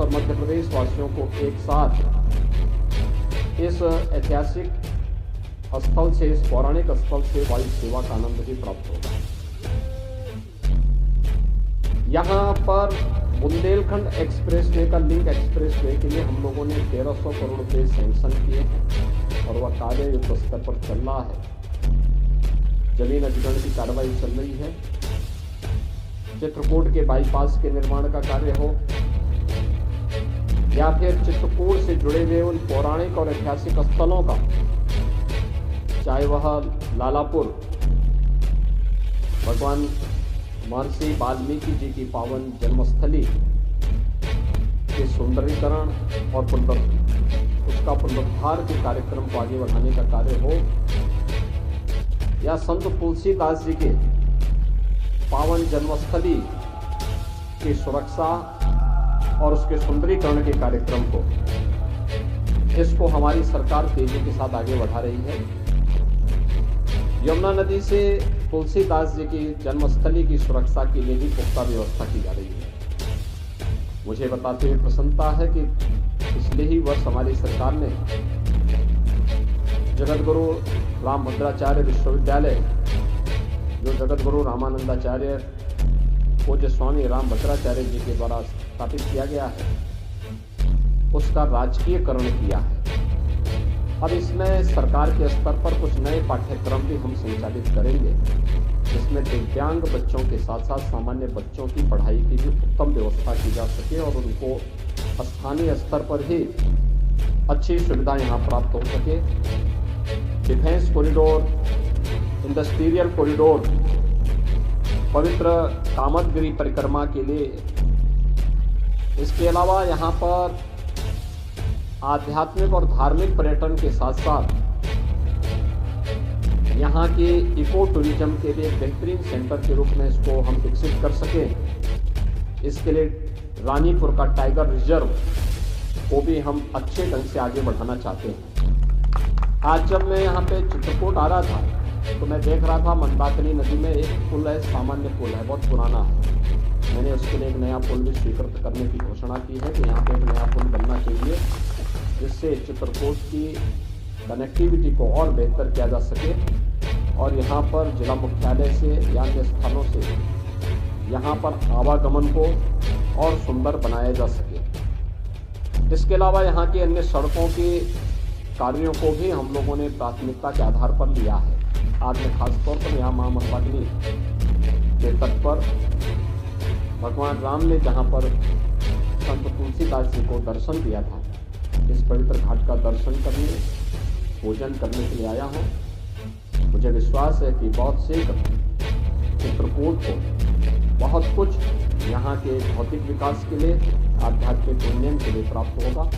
और मध्य प्रदेश वासियों को एक साथ इस ऐतिहासिक स्थल से, इस पौराणिक स्थल से वायु सेवा का आनंद भी प्राप्त होगा। यहाँ पर बुंदेलखंड एक्सप्रेसवे का लिंक एक्सप्रेसवे के लिए हम लोगों ने 1300 करोड़ रुपए सैंक्शन किए हैं और वह कार्य युद्ध स्तर पर चल रहा है। जमीन अधिग्रहण की कार्रवाई चल रही है। चित्रकूट के बाईपास के निर्माण का कार्य हो या फिर चित्रकूट से जुड़े हुए उन पौराणिक और ऐतिहासिक स्थलों का, चाहे वह लालापुर भगवान महर्षि वाल्मीकि जी की पावन जन्मस्थली के सुंदरीकरण और उसका पुनरुद्धार के कार्यक्रम को आगे बढ़ाने का कार्य हो, या संत तुलसीदास जी के पावन जन्मस्थली की सुरक्षा और उसके सुंदरीकरण के कार्यक्रम को, इसको हमारी सरकार तेजी के साथ आगे बढ़ा रही है। यमुना नदी से तुलसीदास जी की जन्मस्थली की सुरक्षा के लिए भी पुख्ता व्यवस्था की जा रही है। मुझे बताते हुए प्रसन्नता है कि पिछले ही वर्ष हमारी सरकार ने जगतगुरु रामभद्राचार्य विश्वविद्यालय, जो जगतगुरु रामानंदाचार्य पूज्य स्वामी रामभद्राचार्य जी के द्वारा स्थापित किया गया है, उसका राजकीयकरण किया है। अब इसमें सरकार के स्तर पर कुछ नए पाठ्यक्रम भी हम संचालित करेंगे, जिसमें दिव्यांग बच्चों के साथ साथ सामान्य बच्चों की पढ़ाई की भी उत्तम व्यवस्था की जा सके और उनको स्थानीय स्तर पर ही अच्छी सुविधा यहाँ प्राप्त हो सके। डिफेंस कॉरिडोर, इंडस्ट्रियल कॉरिडोर, पवित्र कामदगिरी परिक्रमा के लिए, इसके अलावा यहाँ पर आध्यात्मिक और धार्मिक पर्यटन के साथ साथ यहाँ के इको टूरिज्म के लिए बेहतरीन सेंटर के रूप में इसको हम विकसित कर सकें। इसके लिए रानीपुर का टाइगर रिजर्व को भी हम अच्छे ढंग से आगे बढ़ाना चाहते हैं। आज जब मैं यहाँ पे चित्रकूट आ रहा था तो मैं देख रहा था मंदाकिनी नदी में एक पुल है, सामान्य पुल है, बहुत पुराना है। मैंने उसके लिए एक नया पुल भी स्वीकृत करने की घोषणा की है कि यहाँ पे एक नया पुल बनना चाहिए, जिससे चित्रकूट की कनेक्टिविटी को और बेहतर किया जा सके और यहाँ पर जिला मुख्यालय से या अन्य स्थानों से यहाँ पर आवागमन को और सुंदर बनाया जा सके। इसके अलावा यहाँ की अन्य सड़कों के कार्यों को भी हम लोगों ने प्राथमिकता के आधार पर लिया है। आज मैं खासतौर पर यहाँ मां मंदाकिनी के तट पर भगवान राम ने जहाँ पर संत तुलसीदास जी को दर्शन दिया था, इस पवित्र घाट का दर्शन करने, पूजन करने के लिए आया हूँ। मुझे विश्वास है कि बहुत शीघ्र चित्रकूट को बहुत कुछ यहाँ के भौतिक विकास के लिए, आध्यात्मिक उन्नयन के लिए प्राप्त होगा।